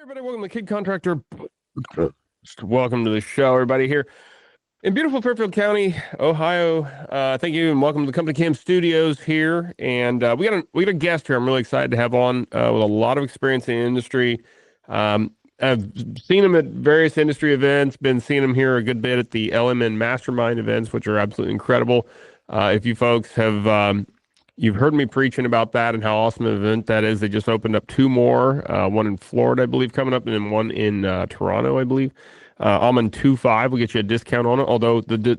Everybody, welcome to Kid Contractor. Welcome to the show, everybody here in beautiful Fairfield County, Ohio. Thank you, and welcome to the Company Cam Studios here. And we got a guest here. I'm really excited to have on with a lot of experience in the industry. I've seen him at various industry events. Been seeing him here a good bit at the LMN Mastermind events, which are absolutely incredible. If you folks have you've heard me preaching about that and how awesome an event that is. They just opened up two more, one in Florida, I believe, coming up, and then one in Toronto, I believe. I'm on 2.5. We'll get you a discount on it, although the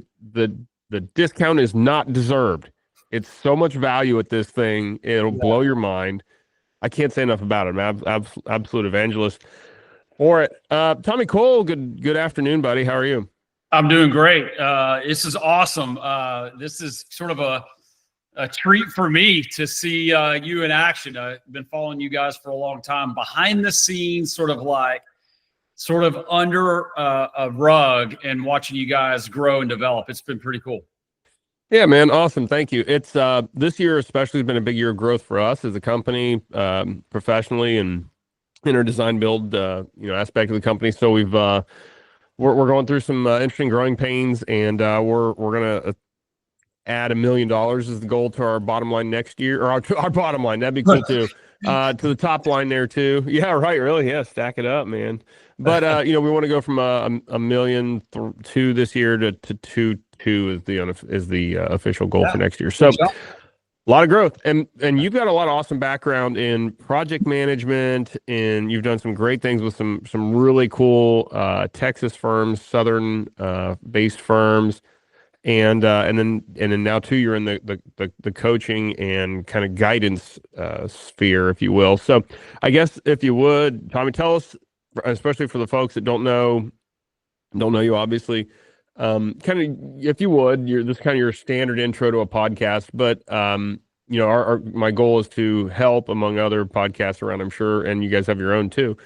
discount is not deserved. It's so much value at this thing. It'll blow your mind. I can't say enough about it. I'm absolute evangelist for it. Tommy Cole, good afternoon, buddy. How are you? I'm doing great. This is awesome. This is sort of a treat for me to see you in action. I've been following you guys for a long time, behind the scenes, sort of under a rug, and watching you guys grow and develop. It's been pretty cool. Yeah, man. Awesome. Thank you. It's this year especially has been a big year of growth for us as a company, professionally and in our design build, aspect of the company. So we're going through some interesting growing pains, and we're gonna add $1 million as the goal to our bottom line next year, or our bottom line. That'd be cool too. To the top line there too. Yeah, right. Really. Yeah. Stack it up, man. But we want to go from a million two this year to 2.2 is the official goal for next year. So a lot of growth, and you've got a lot of awesome background in project management, and you've done some great things with some really cool Texas firms, southern based firms. And then now too, you're in the coaching and kind of guidance sphere, if you will. So I guess if you would, Tommy, tell us, especially for the folks that don't know you, obviously, kind of, if you would, this is kind of your standard intro to a podcast, but my goal is to help, among other podcasts around, I'm sure, and you guys have your own too,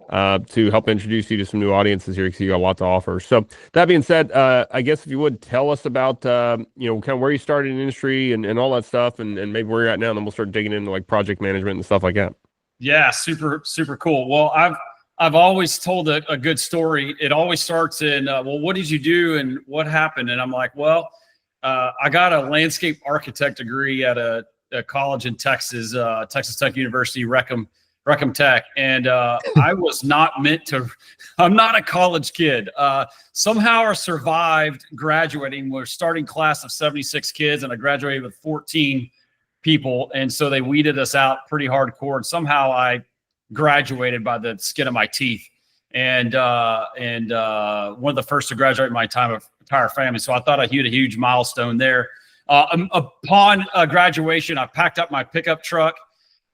to help introduce you to some new audiences here, because you got a lot to offer. So that being said, I guess if you would tell us about, kind of where you started in the industry and all that stuff, and maybe where you're at now, and then we'll start digging into like project management and stuff like that. Yeah, super, super cool. Well, I've always told a good story. It always starts in, well, what did you do and what happened? And I'm like, well, I got a landscape architect degree at a college in Texas, Texas Tech University, Reckham Tech. And I was not meant to, I'm not a college kid. Somehow I survived graduating. We're starting class of 76 kids, and I graduated with 14 people. And so they weeded us out pretty hardcore. And somehow I graduated by the skin of my teeth, and one of the first to graduate in my entire family. So I thought I hit a huge milestone there. Upon graduation, I packed up my pickup truck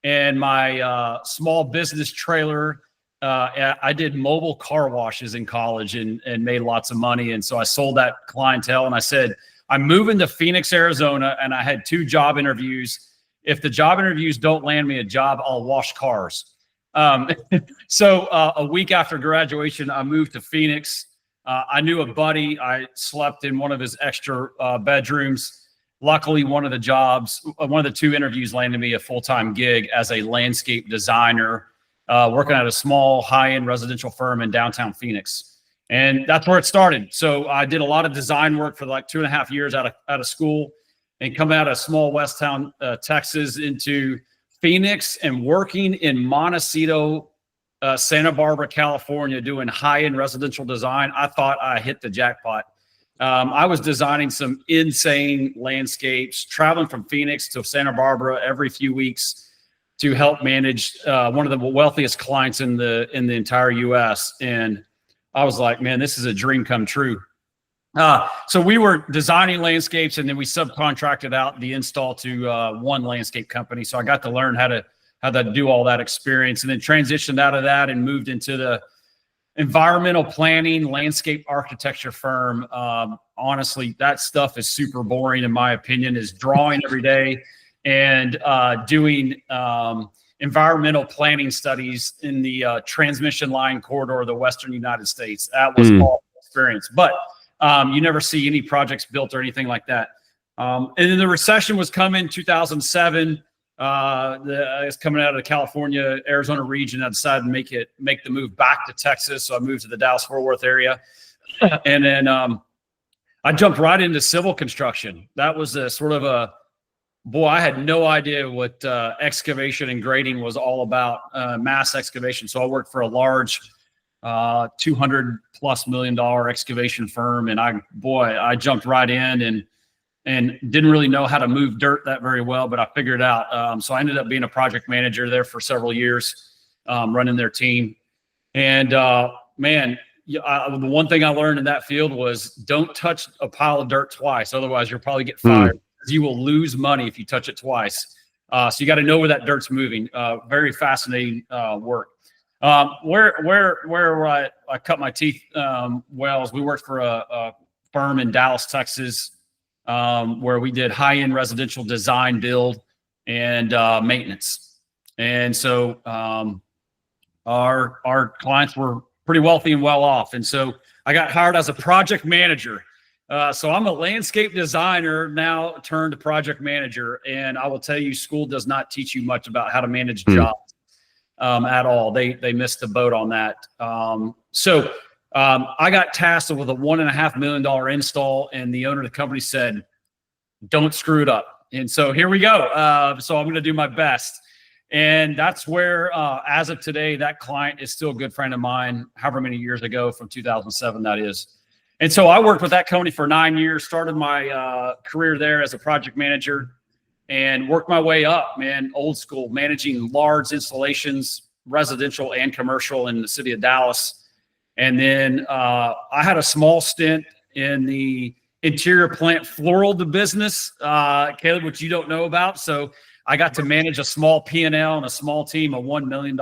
and my small business trailer. I did mobile car washes in college and made lots of money. And so I sold that clientele, and I said, I'm moving to Phoenix, Arizona. And I had 2 job interviews. If the job interviews don't land me a job, I'll wash cars. So a week after graduation, I moved to Phoenix. I knew a buddy. I slept in one of his extra bedrooms. Luckily, one of the 2 interviews landed me a full-time gig as a landscape designer, working at a small high-end residential firm in downtown Phoenix. And that's where it started. So I did a lot of design work for like 2.5 years out of school, and coming out of small West town, Texas, into Phoenix, and working in Montecito, Santa Barbara, California, doing high-end residential design. I thought I hit the jackpot. I was designing some insane landscapes, traveling from Phoenix to Santa Barbara every few weeks to help manage one of the wealthiest clients in the entire U.S. And I was like, man, this is a dream come true. So we were designing landscapes, and then we subcontracted out the install to one landscape company. So I got to learn how to do all that experience, and then transitioned out of that and moved into the environmental planning, landscape architecture firm. Honestly, that stuff is super boring, in my opinion. Is drawing every day and doing environmental planning studies in the transmission line corridor of the Western United States. That was all experience, but you never see any projects built or anything like that. And then the recession was coming, 2007. I was coming out of the California, Arizona region. I decided to make the move back to Texas. So I moved to the Dallas-Fort Worth area. And then I jumped right into civil construction. That was a sort of I had no idea what excavation and grading was all about, mass excavation. So I worked for a large $200+ million excavation firm. And I jumped right in and didn't really know how to move dirt that very well, but I figured it out. So I ended up being a project manager there for several years, running their team. And man, the one thing I learned in that field was don't touch a pile of dirt twice. Otherwise, you'll probably get fired. You will lose money if you touch it twice. So you got to know where that dirt's moving. Very fascinating work. Where I cut my teeth, Wells, we worked for a firm in Dallas, Texas, where we did high-end residential design, build, and maintenance. And so our clients were pretty wealthy and well off. And so I got hired as a project manager. So I'm a landscape designer now turned project manager. And I will tell you, school does not teach you much about how to manage jobs at all. They missed the boat on that. So I got tasked with a $1.5 million install, and the owner of the company said, don't screw it up. And so here we go. So I'm going to do my best. And that's where, as of today, that client is still a good friend of mine, however many years ago, from 2007, that is. And so I worked with that company for 9 years, started my career there as a project manager, and worked my way up, man, old school, managing large installations, residential and commercial, in the city of Dallas. And then I had a small stint in the interior plant floral business, Caleb, which you don't know about. So I got to manage a small P&L and a small team, a $1 million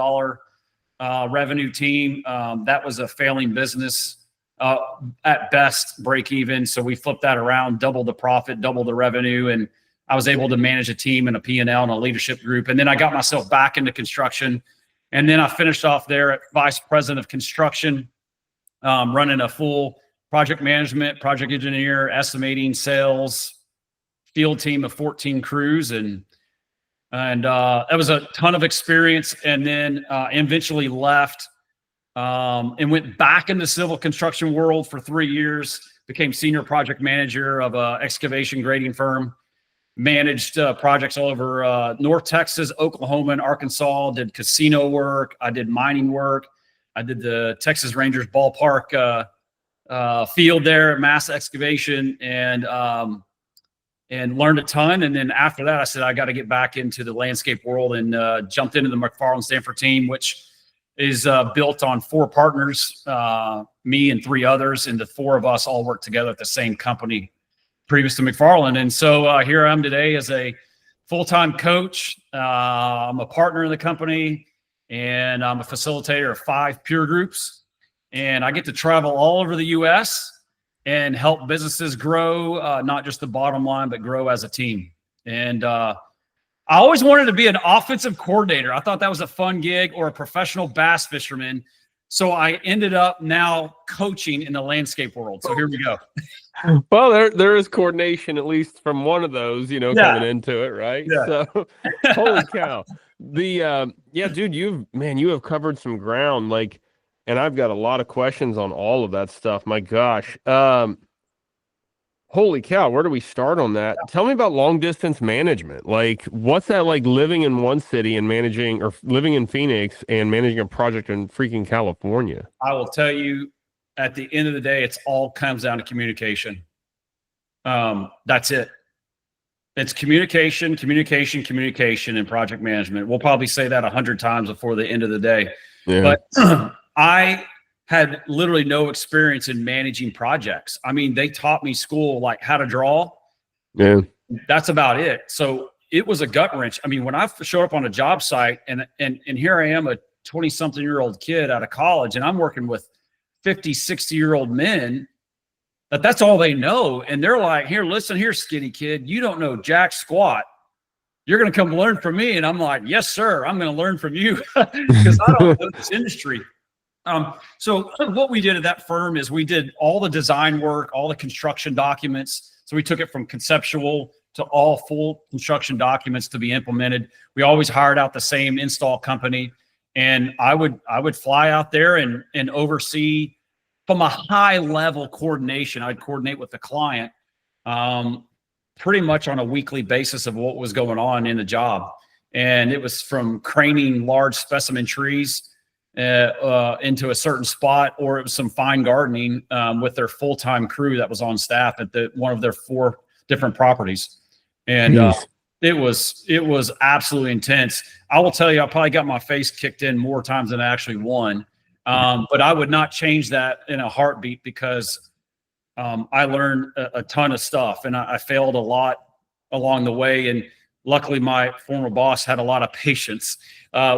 revenue team. That was a failing business, at best, break even. So we flipped that around, doubled the profit, doubled the revenue, and I was able to manage a team and a P&L and a leadership group. And then I got myself back into construction. And then I finished off there at vice president of construction, running a full project management, project engineer, estimating, sales, field team of 14 crews. And that was a ton of experience. And then eventually left and went back in the civil construction world for 3 years, became senior project manager of a excavation grading firm, managed projects all over North Texas, Oklahoma, and Arkansas, did casino work. I did mining work. I did the Texas Rangers ballpark field there, mass excavation, and learned a ton. And then after that, I said, I got to get back into the landscape world, and jumped into the McFarland Stanford team, which is built on 4 partners, me and 3 others, and the 4 of us all work together at the same company previous to McFarland. And so here I am today as a full-time coach. I'm a partner in the company, and I'm a facilitator of 5 peer groups. And I get to travel all over the U.S. and help businesses grow, not just the bottom line, but grow as a team. And I always wanted to be an offensive coordinator. I thought that was a fun gig, or a professional bass fisherman. So I ended up now coaching in the landscape world. So here we go. Well, there is coordination, at least from one of those, coming into it, right? Yeah. So, holy cow. Dude, you have covered some ground, and I've got a lot of questions on all of that stuff. My gosh. Holy cow, where do we start on that? Tell me about long distance management. What's that like, living in one city and managing, or living in Phoenix and managing a project in freaking California? I will tell you, at the end of the day, it's all comes down to communication. That's it. It's communication, and project management. We'll probably say that 100 times before the end of the day. Yeah. But I had literally no experience in managing projects. I mean, they taught me school, like how to draw. Yeah. That's about it. So it was a gut wrench. I mean, when I showed up on a job site, and here I am, a 20-something-year-old kid out of college, and I'm working with 50, 60-year-old men, that's all they know. And they're like, here, listen here, skinny kid, you don't know jack squat. You're going to come learn from me. And I'm like, yes, sir, I'm going to learn from you, because I don't know this industry. So what we did at that firm is we did all the design work, all the construction documents. So we took it from conceptual to all full construction documents to be implemented. We always hired out the same install company, and I would fly out there and oversee from a high level coordination. I'd coordinate with the client pretty much on a weekly basis of what was going on in the job. And it was from craning large specimen trees into a certain spot, or it was some fine gardening with their full-time crew that was on staff at one of their 4 different properties. And it was absolutely intense. I will tell you, I probably got my face kicked in more times than I actually won. But I would not change that in a heartbeat, because I learned a ton of stuff, and I failed a lot along the way. And luckily, my former boss had a lot of patience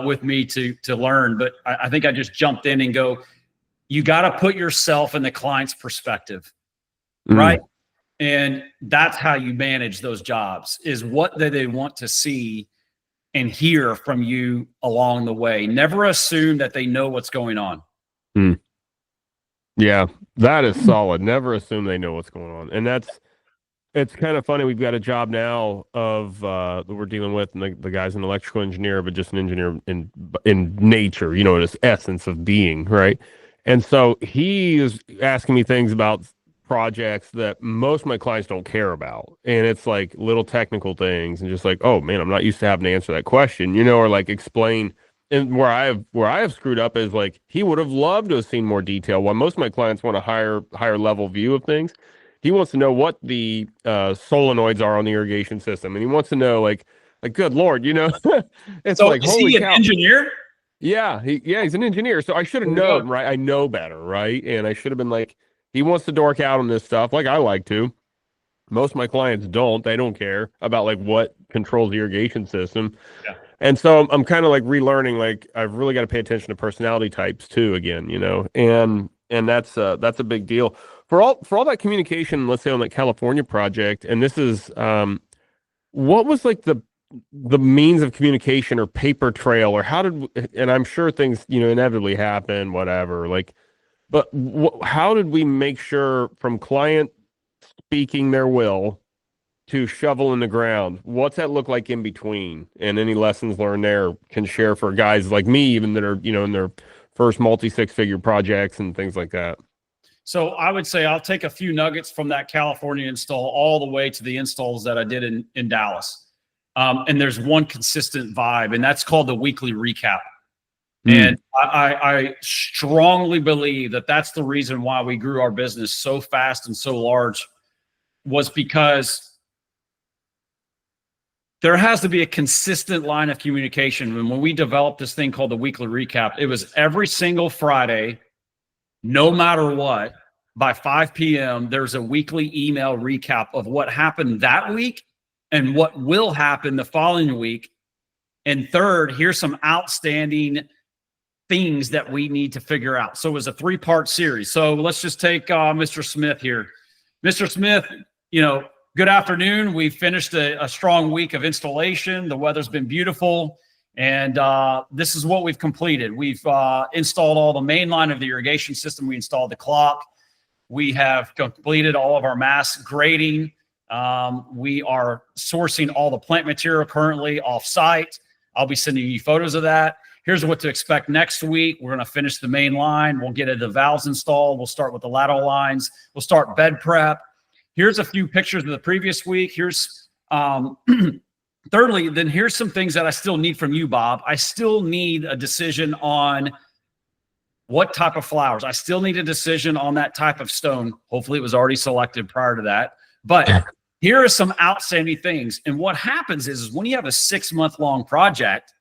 with me to learn. But I think I just jumped in and go, you got to put yourself in the client's perspective, right? And that's how you manage those jobs, is what do they want to see and hear from you along the way. Never assume that they know what's going on. Yeah, that is solid. Never assume they know what's going on. And it's kind of funny. We've got a job now of that we're dealing with, and the guy's an electrical engineer, but just an engineer in nature, in his essence of being, right? And so he is asking me things about projects that most of my clients don't care about, and it's like little technical things, and just like, oh man, I'm not used to having to answer that question, or like explain. And where I have screwed up is, like, he would have loved to have seen more detail. While most of my clients want a higher level view of things, he wants to know what the solenoids are on the irrigation system, and he wants to know like good Lord, it's so like, is holy he cow. An engineer? Yeah, he's an engineer, so I should have known, right? I know better, right? And I should have been like, he wants to dork out on this stuff, like I like to. Most of my clients don't. They don't care about like what controls the irrigation system. Yeah. And so I'm kind of like relearning, like I've really got to pay attention to personality types too again, and that's a big deal for all that communication, let's say on that California project. And this is what was like the means of communication or paper trail, or and I'm sure things, inevitably happen, whatever, like, but how did we make sure from client speaking their will to shovel in the ground? What's that look like in between? And any lessons learned there can share for guys like me, even that are, in their first multi-6-figure projects and things like that. So I would say I'll take a few nuggets from that California install all the way to the installs that I did in Dallas. And there's one consistent vibe, and that's called the weekly recap. And I strongly believe that that's the reason why we grew our business so fast and so large, was because there has to be a consistent line of communication. And when we developed this thing called the weekly recap, it was every single Friday, no matter what, by 5 p.m., there's a weekly email recap of what happened that week and what will happen the following week. And third, here's some outstanding things that we need to figure out. So it was a 3-part series. So let's just take Mr. Smith here. Mr. Smith, good afternoon. We finished a strong week of installation. The weather's been beautiful. And this is what we've completed. We've installed all the main line of the irrigation system. We installed the clock. We have completed all of our mass grading. We are sourcing all the plant material currently off-site. I'll be sending you photos of that. Here's what to expect next week. We're going to finish the main line. We'll get the valves installed. We'll start with the lateral lines. We'll start bed prep. Here's a few pictures of the previous week. Here's thirdly, then here's some things that I still need from you, Bob. I still need a decision on what type of flowers. I still need a decision on that type of stone. Hopefully it was already selected prior to that. But here are some outstanding things. And what happens is when you have a 6-month-long project,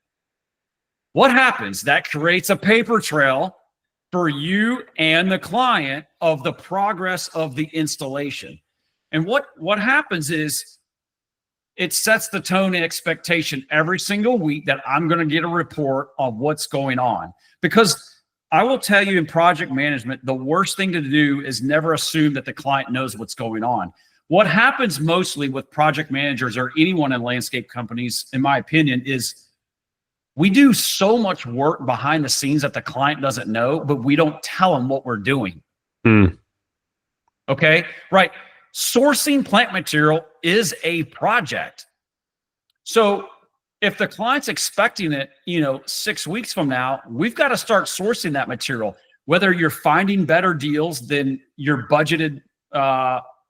what happens? That creates a paper trail for you and the client of the progress of the installation. And what happens is it sets the tone and expectation every single week that I'm going to get a report on what's going on. Because I will tell you, in project management, the worst thing to do is never assume that the client knows what's going on. What happens mostly with project managers or anyone in landscape companies, in my opinion, is we do so much work behind the scenes that the client doesn't know, but we don't tell them what we're doing. Okay, right. Sourcing plant material is a project. So if the client's expecting it, 6 weeks from now, we've got to start sourcing that material, whether you're finding better deals than your budgeted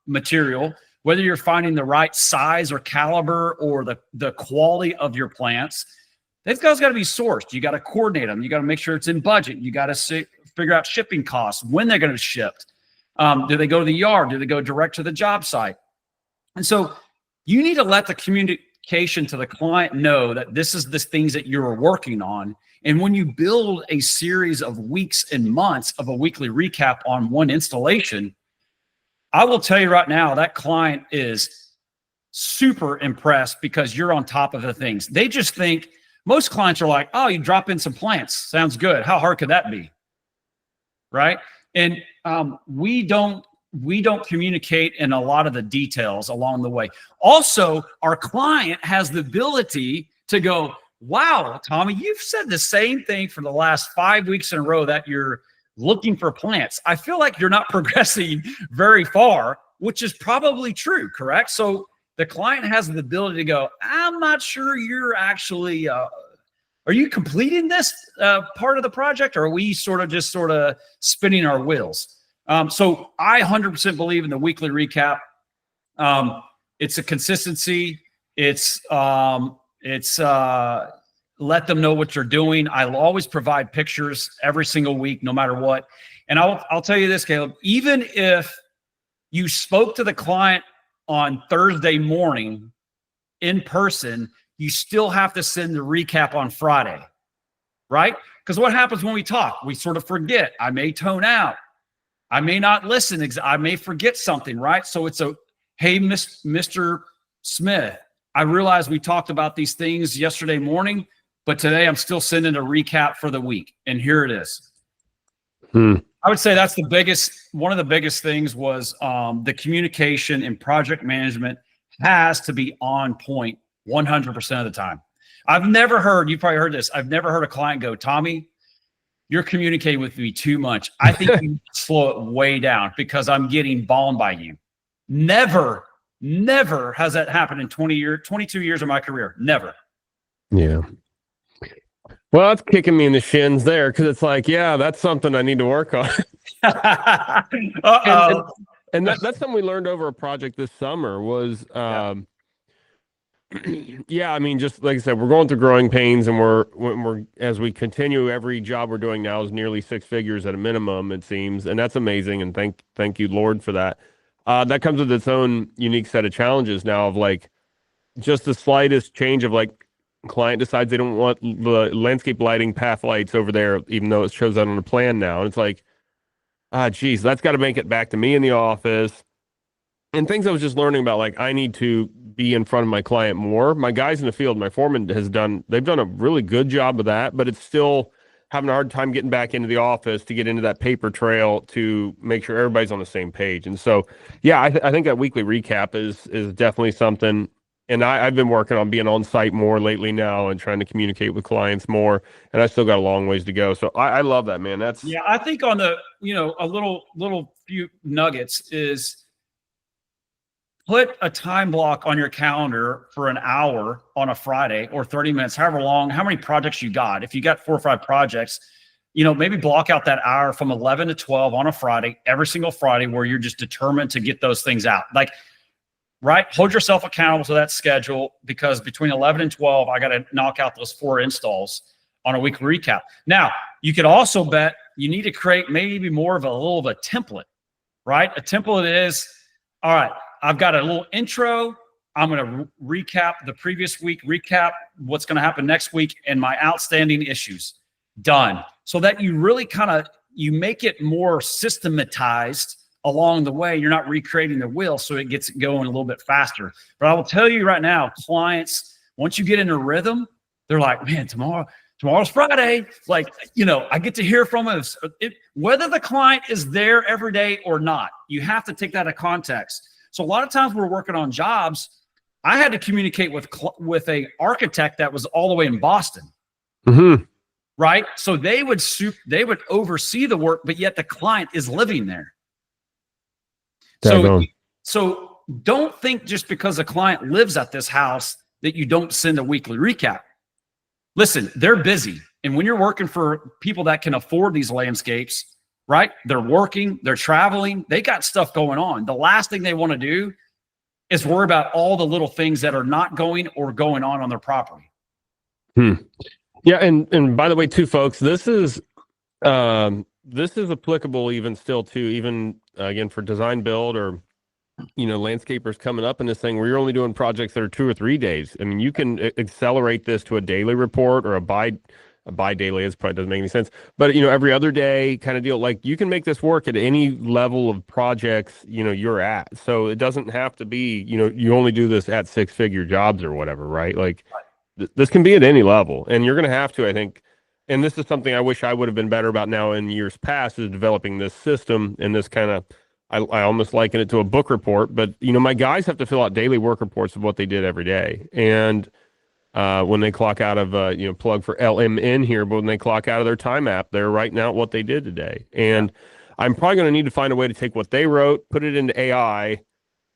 material, whether you're finding the right size or caliber or the quality of your plants. They've got to be sourced. You got to coordinate them. You got to make sure it's in budget. You got to figure out shipping costs, when they're going to ship. Do they go to the yard? Do they go direct to the job site? And so you need to let the communication to the client know that this is the things that you're working on. And when you build a series of weeks and months of a weekly recap on one installation, I will tell you right now, that client is super impressed because you're on top of the things. They just think, most clients are like, oh, you drop in some plants. Sounds good. How hard could that be? Right? And we don't communicate in a lot of the details along the way. Also, our client has the ability to go, wow, Tommy, you've said the same thing for the last 5 weeks in a row that you're looking for plants. I feel like you're not progressing very far, which is probably true, correct? So the client has the ability to go, I'm not sure you're actually, are you completing this part of the project, or are we sort of spinning our wheels? So I 100% believe in the weekly recap. It's a consistency. It's let them know what you're doing. I'll always provide pictures every single week, no matter what. And I'll tell you this, Caleb, even if you spoke to the client on Thursday morning in person, you still have to send the recap on Friday, right? Because what happens when we talk? We sort of forget. I may tone out. I may not listen. I may forget something, right? So it's hey, Mr. Smith, I realize we talked about these things yesterday morning, but today I'm still sending a recap for the week. And here it is. I would say that's one of the biggest things was the communication and project management has to be on point 100% of the time. I've never heard, you probably heard this, I've never heard a client go, Tommy, you're communicating with me too much. I think you slow it way down because I'm getting bombed by you. Never has that happened in 22 years of my career. Never. Yeah. Well, that's kicking me in the shins there, because it's like, yeah, that's something I need to work on. And that's something we learned over a project this summer was, yeah, I mean, just like I said, we're going through growing pains, and we're as we continue, every job we're doing now is nearly 6 figures at a minimum, it seems, and that's amazing. And thank you, Lord, for that. That comes with its own unique set of challenges now of like just the slightest change of like client decides they don't want the landscape lighting path lights over there, even though it shows that on the plan now. And it's like, geez, that's got to make it back to me in the office. And things I was just learning about, like I need to be in front of my client more. My guys in the field, my foreman they've done a really good job of that, but it's still having a hard time getting back into the office to get into that paper trail to make sure everybody's on the same page. And so, yeah, I think that weekly recap is definitely something. And I've been working on being on site more lately now and trying to communicate with clients more. And I still got a long ways to go. So I love that, man. Yeah, I think on the, a little few nuggets is put a time block on your calendar for an hour on a Friday or 30 minutes, however long, how many projects you got. If you got 4 or 5 projects, maybe block out that hour from 11 to 12 on a Friday, every single Friday, where you're just determined to get those things out. Like, right? Hold yourself accountable to that schedule, because between 11 and 12, I got to knock out those 4 installs on a weekly recap. Now, you could also bet you need to create maybe more of a little of a template, right? A template is, all right, I've got a little intro. I'm going to recap the previous week, recap what's going to happen next week, and my outstanding issues. Done. So that you really you make it more systematized along the way. You're not recreating the wheel, so it gets going a little bit faster. But I will tell you right now, clients, once you get in a rhythm, they're like, man, tomorrow's Friday. Like, I get to hear from them. Whether the client is there every day or not, you have to take that into context. So a lot of times we're working on jobs. I had to communicate with a architect that was all the way in Boston. Mm-hmm. Right? So they would oversee the work, but yet the client is living there. So don't think just because a client lives at this house that you don't send a weekly recap. Listen, they're busy. And when you're working for people that can afford these landscapes, right? They're working, they're traveling, they got stuff going on. The last thing they want to do is worry about all the little things that are not going or going on their property. Yeah, and by the way, too, folks, this is applicable even still to even again for design build or landscapers coming up in this thing where you're only doing projects that are 2 or 3 days. I mean, you can accelerate this to a daily report or a buy daily. It probably doesn't make any sense, but every other day kind of deal. Like you can make this work at any level of projects you're at. So it doesn't have to be you only do this at 6-figure jobs or whatever, right? Like this can be at any level, and you're going to have to, I think. And this is something I wish I would have been better about now in years past, is developing this system and this kind of. I almost liken it to a book report, but my guys have to fill out daily work reports of what they did every day. And when they clock out of plug for LMN here, but when they clock out of their time app, they're writing out what they did today. And I'm probably going to need to find a way to take what they wrote, put it into AI,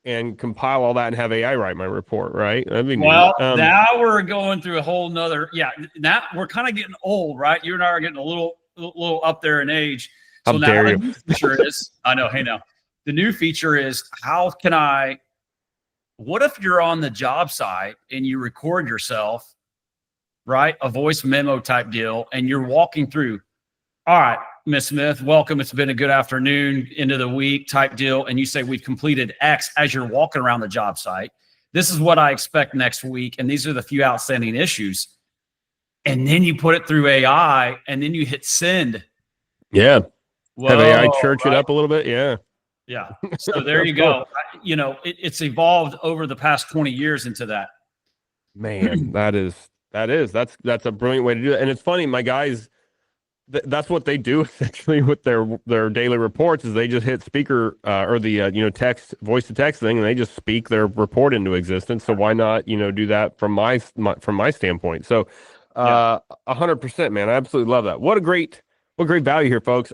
and compile all that and have AI write my report. Right? That'd be well, now we're going through a whole nother. Yeah, now we're kind of getting old, right? You and I are getting a little up there in age. So now the new feature is, I know. Hey, now. The new feature is what if you're on the job site and you record yourself, right? A voice memo type deal, and you're walking through, all right, Miss Smith, welcome. It's been a good afternoon into the week type deal. And you say, we've completed X as you're walking around the job site. This is what I expect next week. And these are the few outstanding issues. And then you put it through AI and then you hit send. Yeah. Whoa, have AI church it up a little bit. Yeah. Yeah. So there you go. It's evolved over the past 20 years into that. Man, that's a brilliant way to do it. And it's funny, my guys, that's what they do essentially with their daily reports is they just hit speaker or the text voice to text thing, and they just speak their report into existence. So why not do that from my standpoint? So 100%, man, I absolutely love that. What great value here, folks.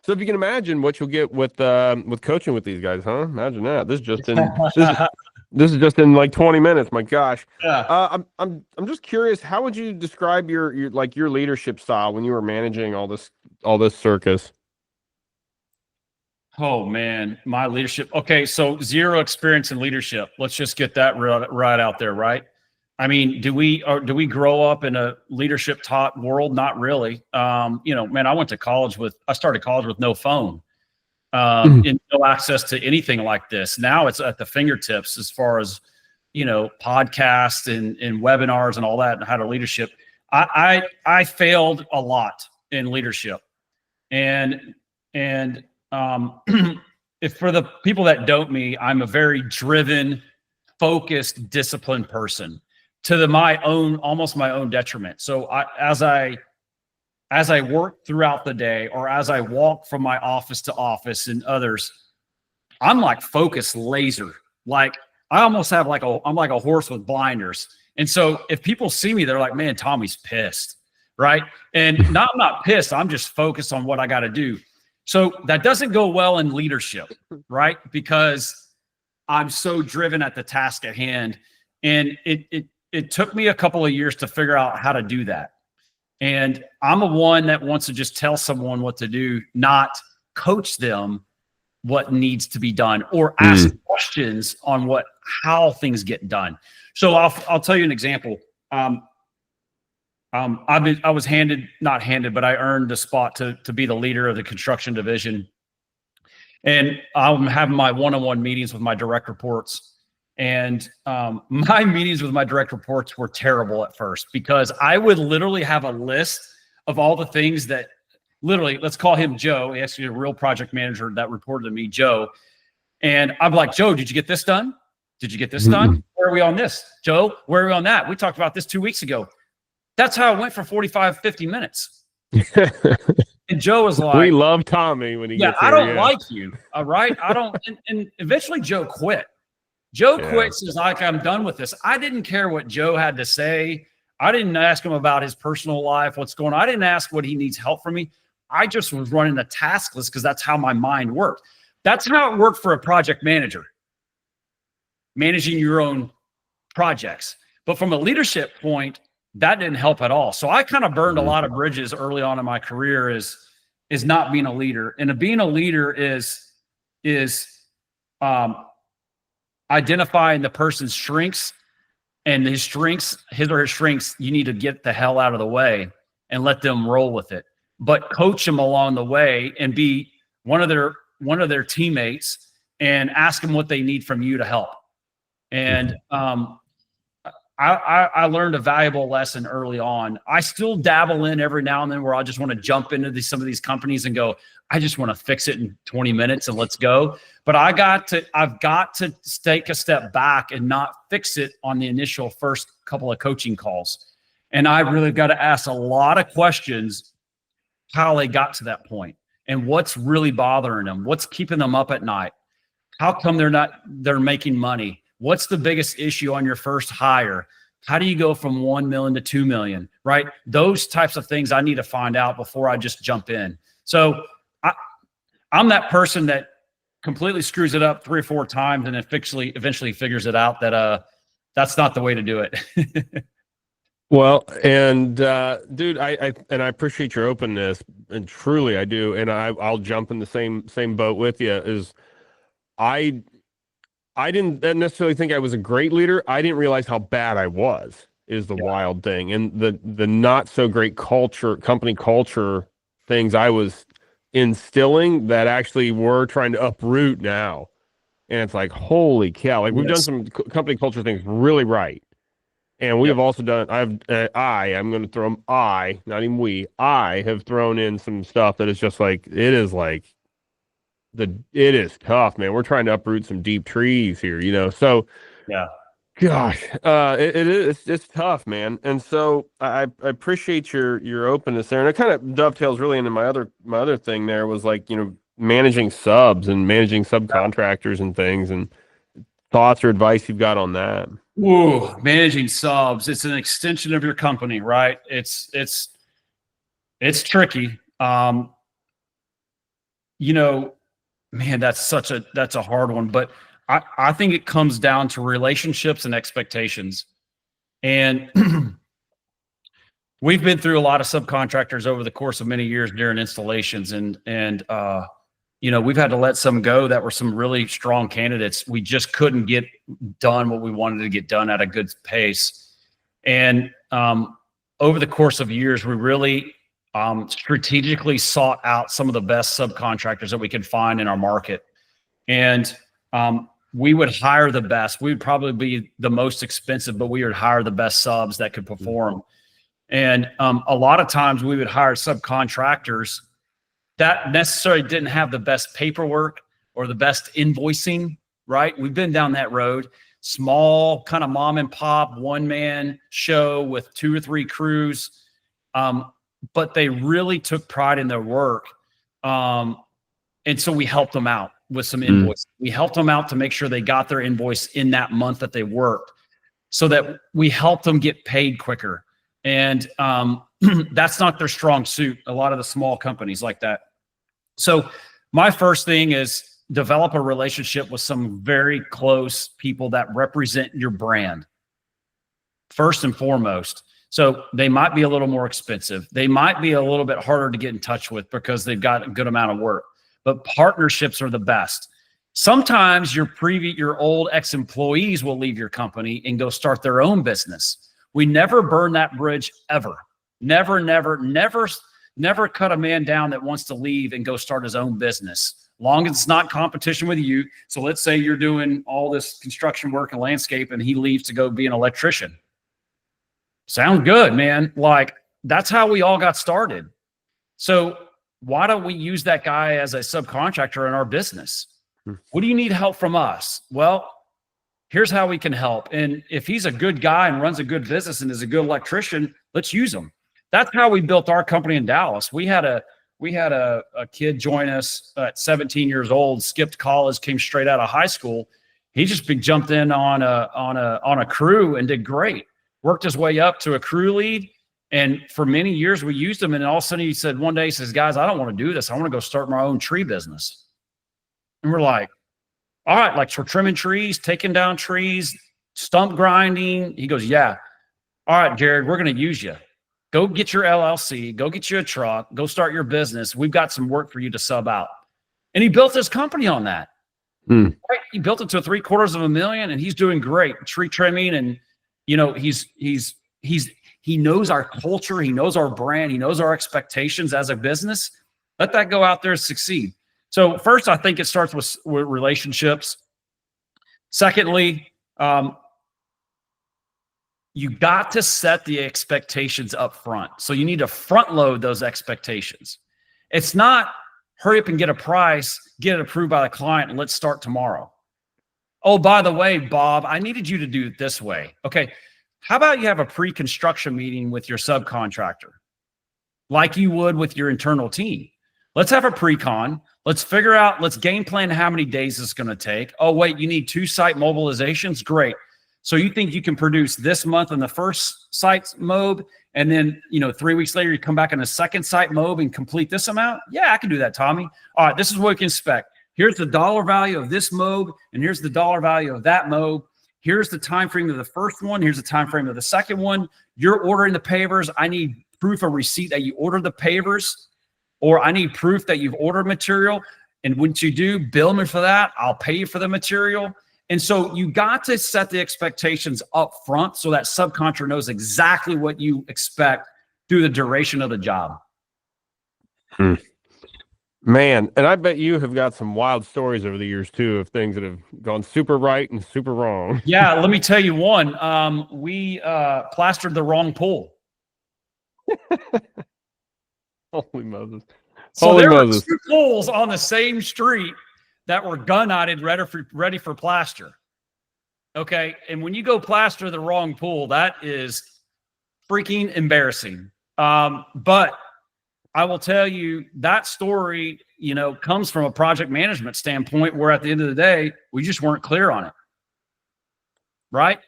So if you can imagine what you'll get with coaching with these guys, huh? Imagine that. This is just in like 20 minutes. My gosh. Yeah. I'm just curious. How would you describe your leadership style when you were managing all this circus? Oh man, my leadership. Okay, so zero experience in leadership. Let's just get that right out there, right? I mean, do we grow up in a leadership taught world? Not really. Man, I started college with no phone, and no access to anything like this. Now it's at the fingertips as far as, podcasts and webinars and all that and how to leadership. I failed a lot in leadership, and if for the people that don't me, I'm a very driven, focused, disciplined person. To almost my own detriment. So as I work throughout the day, or as I walk from my office to office and others, I'm like focused laser. Like I almost have I'm like a horse with blinders. And so if people see me, they're like, man, Tommy's pissed, right? And I'm not pissed. I'm just focused on what I got to do. So that doesn't go well in leadership, right? Because I'm so driven at the task at hand. And it took me a couple of years to figure out how to do that. And I'm a one that wants to just tell someone what to do, not coach them what needs to be done or ask questions on how things get done. So I'll tell you an example. I was not handed, but I earned the spot to be the leader of the construction division. And I'm having my one-on-one meetings with my direct reports. And my meetings with my direct reports were terrible at first, because I would literally have a list of all the things that let's call him Joe. He's actually a real project manager that reported to me, Joe. And I'm like, Joe, did you get this done? Did you get this done? Where are we on this? Joe, where are we on that? We talked about this 2 weeks ago. That's how it went for 45, 50 minutes. And Joe was like, we love Tommy when he gets here. I don't like you. All right. I don't. And eventually Joe quit. Joe quits is like, I'm done with this. I didn't care what Joe had to say. I didn't ask him about his personal life, what's going on. I didn't ask what he needs help from me. I just was running a task list because that's how my mind worked. That's how it worked for a project manager. managing your own projects. But from a leadership point, that didn't help at all. So I kind of burned a lot of bridges early on in my career is not being a leader. And being a leader is identifying the person's strengths and his or her strengths. You need to get the hell out of the way and let them roll with it, but coach them along the way and be one of their teammates and ask them what they need from you to help. And I learned a valuable lesson early on. I still dabble in every now and then where I just want to jump into some of these companies and go, I just want to fix it in 20 minutes and let's go. But I've got to take a step back and not fix it on the initial first couple of coaching calls. And I really got to ask a lot of questions how they got to that point and what's really bothering them, what's keeping them up at night. How come they're making money? What's the biggest issue on your first hire? How do you go from 1 million to 2 million, right? Those types of things I need to find out before I just jump in. So I'm that person that completely screws it up 3 or 4 times and eventually figures it out that that's not the way to do it. Well, and dude, I appreciate your openness, and truly I do, and I'll jump in the same boat with you. Is I didn't necessarily think I was a great leader. I didn't realize how bad I was, is the wild thing. And the not so great company culture things I was instilling that actually were trying to uproot now. And it's like, holy cow. Like, we've done some company culture things really right. And we have also done, I'm going to throw them, not even we, I have thrown in some stuff that is just like, it is tough, man. We're trying to uproot some deep trees here, So, gosh, it's tough, man. And so I appreciate your openness there, and it kind of dovetails really into my other thing. There was like managing subs and managing subcontractors and things, and thoughts or advice you've got on that. Ooh, managing subs. It's an extension of your company, right? It's tricky. Man, that's a hard one, but I think it comes down to relationships and expectations. And we've been through a lot of subcontractors over the course of many years during installations, and we've had to let some go that were some really strong candidates. We just couldn't get done what we wanted to get done at a good pace. And over the course of years, we really strategically sought out some of the best subcontractors that we could find in our market. And we would hire the best. We would probably be the most expensive, but we would hire the best subs that could perform. And a lot of times we would hire subcontractors that necessarily didn't have the best paperwork or the best invoicing, right? We've been down that road. Small kind of mom and pop, one-man show with 2 or 3 crews. But they really took pride in their work. And so we helped them out with some invoice. We helped them out to make sure they got their invoice in that month that they worked, so that we helped them get paid quicker. And that's not their strong suit, a lot of the small companies like that. So my first thing is develop a relationship with some very close people that represent your brand, first and foremost. So they might be a little more expensive. They might be a little bit harder to get in touch with because they've got a good amount of work. But partnerships are the best. Sometimes your old ex-employees will leave your company and go start their own business. We never burn that bridge ever. Never cut a man down that wants to leave and go start his own business. Long as it's not competition with you. So let's say you're doing all this construction work and landscape and he leaves to go be an electrician. Sounds good, man. Like, that's how we all got started. So why don't we use that guy as a subcontractor in our business? What do you need help from us? Well, here's how we can help. And if he's a good guy and runs a good business and is a good electrician, let's use him. That's how we built our company in Dallas. We had a kid join us at 17 years old, skipped college, came straight out of high school. He just jumped in on a crew and did great. Worked his way up to a crew lead. And for many years we used him. And all of a sudden he said, one day he says, guys, I don't want to do this. I want to go start my own tree business. And we're like, All right, like for trimming trees, taking down trees, stump grinding. He goes, yeah. All right, Jared, we're going to use you. Go get your LLC, go get you a truck, go start your business. We've got some work for you to sub out. And he built his company on that. Right? He built it to $750,000 and he's doing great tree trimming. And, he knows our culture. He knows our brand. He knows our expectations as a business. Let that go out there and succeed. So first, I think it starts with relationships. Secondly, you got to set the expectations up front. So you need to front load those expectations. It's not hurry up and get a price, get it approved by the client, and let's start tomorrow. Oh, by the way, Bob, I needed you to do it this way. Okay. How about you have a pre-construction meeting with your subcontractor like you would with your internal team? Let's have a pre-con. Let's figure out, let's game plan how many days it's going to take. Oh, wait, you need 2 site mobilizations? Great. So you think you can produce this month in the first site mob, and then 3 weeks later you come back on a second site mob and complete this amount? Yeah, I can do that, Tommy. All right, this is what we can expect. Here's the dollar value of this mob, and here's the dollar value of that mob. Here's the time frame of the first one. Here's the time frame of the second one. You're ordering the pavers. I need proof of receipt that you ordered the pavers, or I need proof that you've ordered material. And once you do, bill me for that. I'll pay you for the material. And so you got to set the expectations up front so that subcontractor knows exactly what you expect through the duration of the job. Man, and I bet you have got some wild stories over the years too of things that have gone super right and super wrong. Yeah, let me tell you one. We plastered the wrong pool. Holy Moses. So there were 2 pools on the same street that were gun-knotted ready for plaster. Okay, and when you go plaster the wrong pool, that is freaking embarrassing. But I will tell you that story, comes from a project management standpoint where at the end of the day, we just weren't clear on it. Right?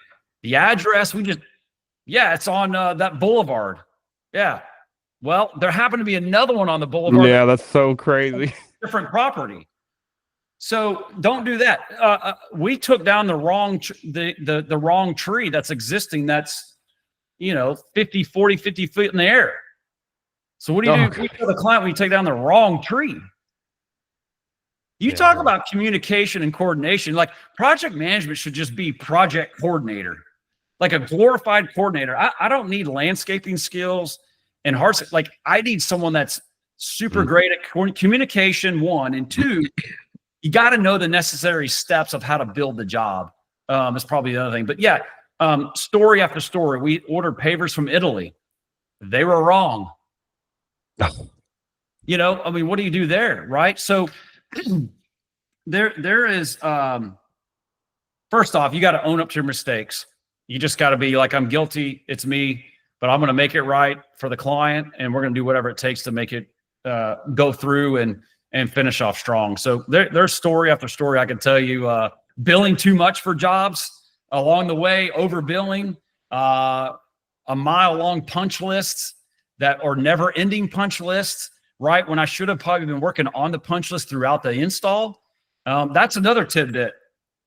The address, it's on that boulevard. Yeah. Well, there happened to be another one on the boulevard. Yeah, that's so crazy. Different property. So don't do that. We took down the wrong the wrong tree that's existing. That's 50 feet in the air. So what do you do? You tell the client when you take down the wrong tree. You talk about communication and coordination. Like project management should just be project coordinator, like a glorified coordinator. I don't need landscaping skills and hearts. Like I need someone that's super great at communication, 1, and 2. You got to know the necessary steps of how to build the job. Is probably the other thing. But yeah, story after story. We ordered pavers from Italy. They were wrong. What do you do there, right? So there is first off, you got to own up to your mistakes. You just got to be like, I'm guilty, it's me, but I'm going to make it right for the client, and we're going to do whatever it takes to make it go through and finish off strong. So there's story after story I can tell you. Billing too much for jobs along the way, overbilling, a mile-long punch lists that are never-ending punch lists, right? When I should have probably been working on the punch list throughout the install. That's another tidbit.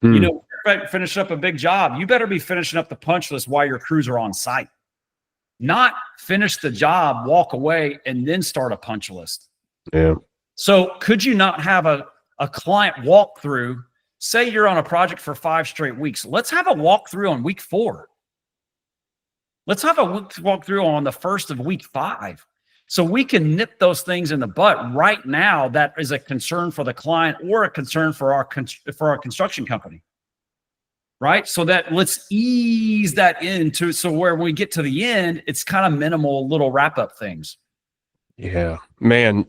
Finish up a big job. You better be finishing up the punch list while your crews are on site. Not finish the job, walk away, and then start a punch list. Yeah. So could you not have a client walkthrough? Say you're on a project for 5 straight weeks. Let's have a walkthrough on week 4. Let's have a walkthrough on the first of week 5. So we can nip those things in the butt right now. That is a concern for the client or a concern for our construction company. Right? So that let's ease that into, so where when we get to the end, it's kind of minimal little wrap up things. Yeah, man.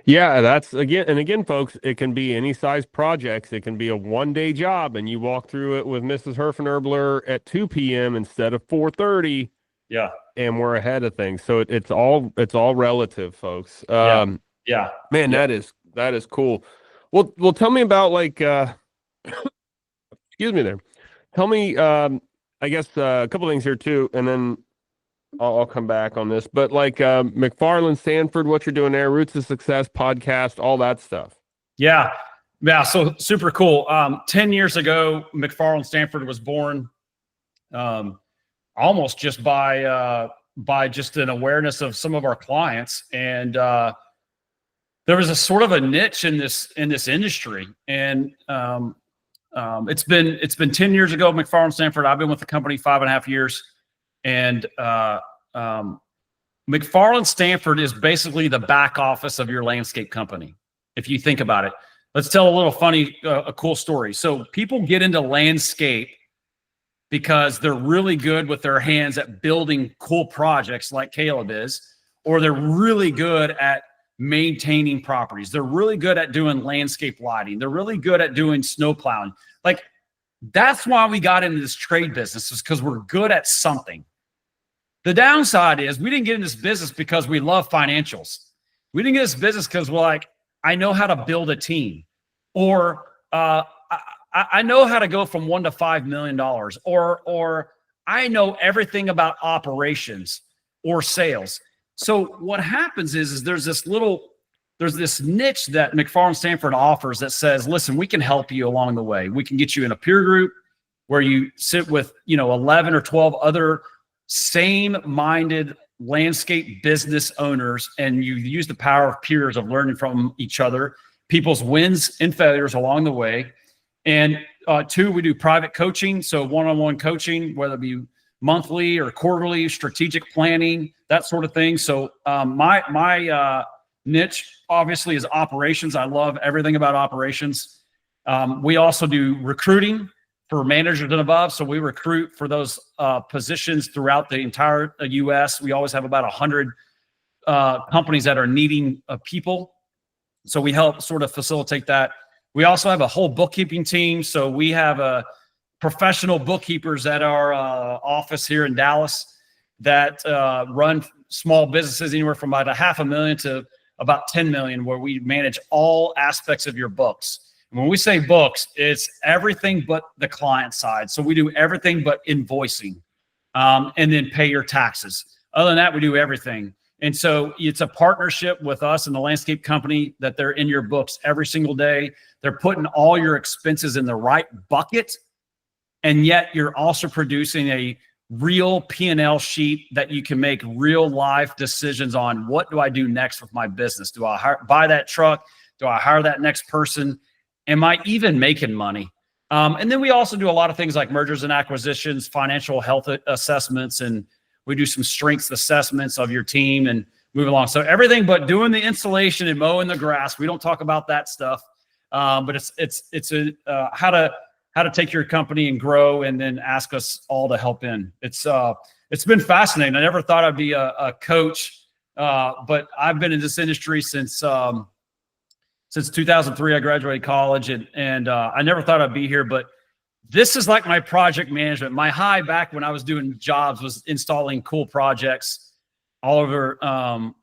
Yeah, that's again, folks, it can be any size projects. It can be a 1-day job and you walk through it with Mrs. Herfenerbler at 2 p.m. instead of 4:30. Yeah. And we're ahead of things. So it's all relative, folks. Yeah. Man, that is cool. Well, tell me about excuse me there. Tell me, I guess a couple things here too, and then I'll come back on this. But McFarland, Sanford, what you're doing there, Roots of Success podcast, all that stuff. Yeah. Yeah, so super cool. 10 years ago, McFarland Stanford was born, almost just by just an awareness of some of our clients. And there was a sort of a niche in this industry. And it's been 10 years ago, McFarland Stanford. I've been with the company 5.5 years. And McFarland Stanford is basically the back office of your landscape company, if you think about it. Let's tell a little funny, a cool story. So people get into landscape because they're really good with their hands at building cool projects like Caleb is, or they're really good at maintaining properties. They're really good at doing landscape lighting. They're really good at doing snow plowing. Like, that's why we got into this trade business, is because we're good at something. The downside is we didn't get in this business because we love financials. We didn't get this business because we're like, I know how to build a team, or I know how to go from $1 to $5 million, or I know everything about operations or sales. So what happens is there's this niche that McFarland Stanford offers that says, listen, we can help you along the way. We can get you in a peer group where you sit with 11 or 12 other same-minded landscape business owners, and you use the power of peers, of learning from each other, people's wins and failures along the way. And 2, we do private coaching, so one-on-one coaching, whether it be monthly or quarterly, strategic planning, that sort of thing. So my niche obviously is operations. I love everything about operations. We also do recruiting for managers and above. So we recruit for those positions throughout the entire U.S. We always have about 100 companies that are needing people. So we help sort of facilitate that. We also have a whole bookkeeping team. So we have professional bookkeepers at our office here in Dallas that run small businesses anywhere from about $500,000 to about 10 million, where we manage all aspects of your books. When we say books, it's everything but the client side. So we do everything but invoicing, and then pay your taxes. Other than that, we do everything. And so it's a partnership with us and the landscape company that they're in your books every single day. They're putting all your expenses in the right bucket, and yet you're also producing a real P&L sheet that you can make real life decisions on. What do I do next with my business? Do I buy that truck? Do I hire that next person? Am I even making money? And then we also do a lot of things like mergers and acquisitions, financial health assessments, and we do some strengths assessments of your team and move along. So everything but doing the installation and mowing the grass. We don't talk about that stuff, but it's how to take your company and grow, and then ask us all to help in. It's been fascinating. I never thought I'd be a coach, but I've been in this industry since 2003. I graduated college, and I never thought I'd be here, but this is like my project management. My high back when I was doing jobs was installing cool projects all over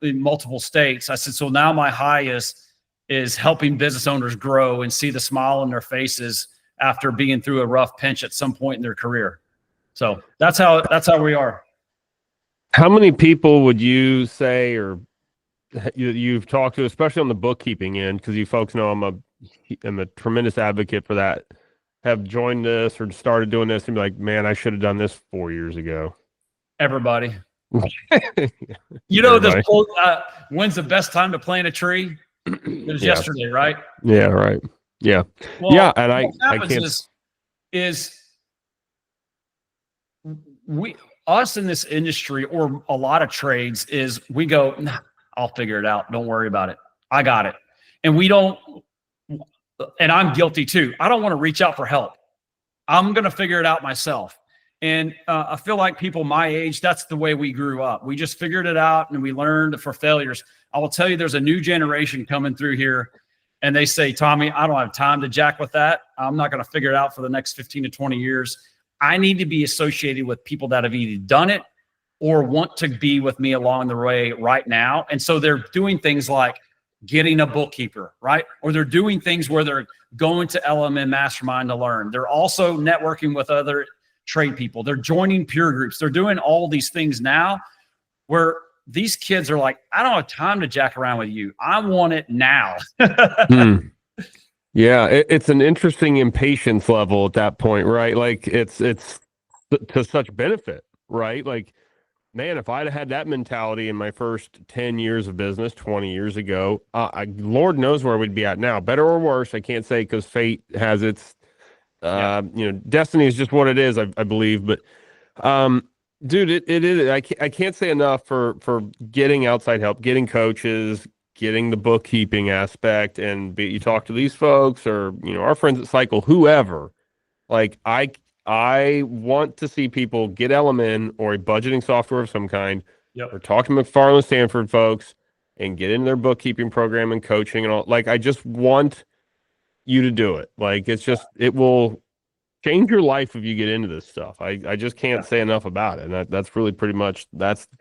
in multiple states. I said, so now my high is helping business owners grow and see the smile on their faces after being through a rough pinch at some point in their career. So that's how we are. How many people would you say, or you've talked to, especially on the bookkeeping end, because you folks know I'm a tremendous advocate for that, have joined this or started doing this and be like, man, I should have done this 4 years ago? Everybody. You know, this whole, when's the best time to plant a tree? It was yesterday, right? Yeah, right. Yeah. Well, yeah, and I can't. Us in this industry, or a lot of trades, is we go, nah, I'll figure it out. Don't worry about it. I got it. And we don't, and I'm guilty too. I don't want to reach out for help. I'm going to figure it out myself. And I feel like people my age, that's the way we grew up. We just figured it out, and we learned for failures. I will tell you, there's a new generation coming through here, and they say, Tommy, I don't have time to jack with that. I'm not going to figure it out for the next 15 to 20 years. I need to be associated with people that have either done it or want to be with me along the way right now. And so they're doing things like getting a bookkeeper, right? Or they're doing things where they're going to LMN Mastermind to learn. They're also networking with other trade people. They're joining peer groups. They're doing all these things now, where these kids are like, I don't have time to jack around with you. I want it now. Yeah, it's an interesting impatience level at that point, right? Like it's to such benefit, right? Like, man, if I'd have had that mentality in my first 10 years of business 20 years ago, Lord knows where we'd be at now. Better or worse, I can't say because fate has its, Yeah. destiny is just what it is, I believe. But, um, dude, it is, I can't say enough for getting outside help, getting coaches, getting the bookkeeping aspect, and you talk to these folks or, our friends at Cycle, whoever. Like I want to see people get LMN or a budgeting software of some kind, Yep. or talk to McFarland Stanford folks and get in their bookkeeping program and coaching and all. Like I just want you to do it. Like it will change your life if you get into this stuff. I just can't say enough about it. And that's really that's pretty much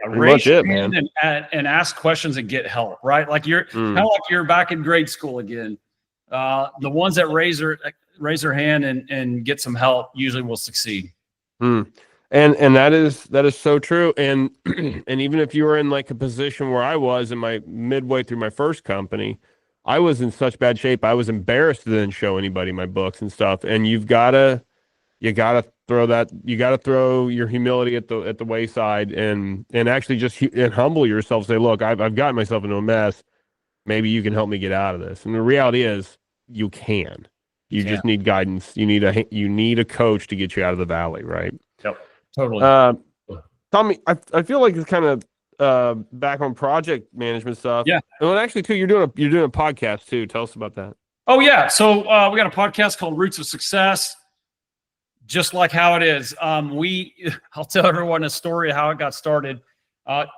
Raise it, your man. hand and ask questions and get help, right? Like you're kind of like you're back in grade school again. The ones that raise their hand and get some help usually will succeed. And that is so true. And and even if you were in like a position where I was in my midway through my first company, I was in such bad shape. I was embarrassed to then show anybody my books and stuff. And you gotta throw your humility at the wayside and actually just and humble yourself. Say, look, I've gotten myself into a mess. Maybe you can help me get out of this. And the reality is, you can. You Can. just need guidance. You need a coach to get you out of the valley, right? Yep. Totally. Tommy, I feel like it's kind of back on project management stuff. Yeah. Well, actually, too, you're doing a podcast too. Tell us about that. Oh yeah. So we got a podcast called Roots of Success. Just like how it is. I'll tell everyone a story of how it got started.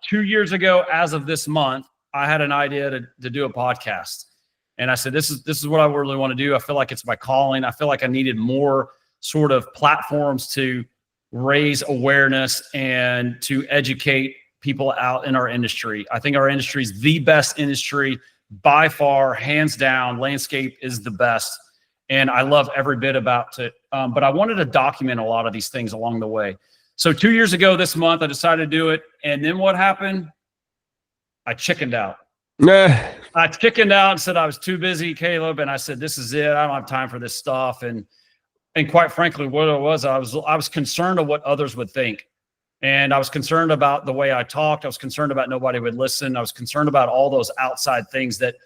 2 years ago, as of this month, I had an idea to do a podcast. And I said, this is what I really want to do. I feel like it's my calling. I feel like I needed more sort of platforms to raise awareness and to educate people out in our industry. I think our industry is the best industry by far, hands down. Landscape is the best. And I love every bit about it. But I wanted to document a lot of these things along the way. So 2 years ago this month, I decided to do it. And then what happened? I chickened out. I chickened out and said I was too busy, Caleb. And I said, this is it. I don't have time for this stuff. And quite frankly, what it was, I was concerned of what others would think. And I was concerned about the way I talked. I was concerned about nobody would listen. I was concerned about all those outside things that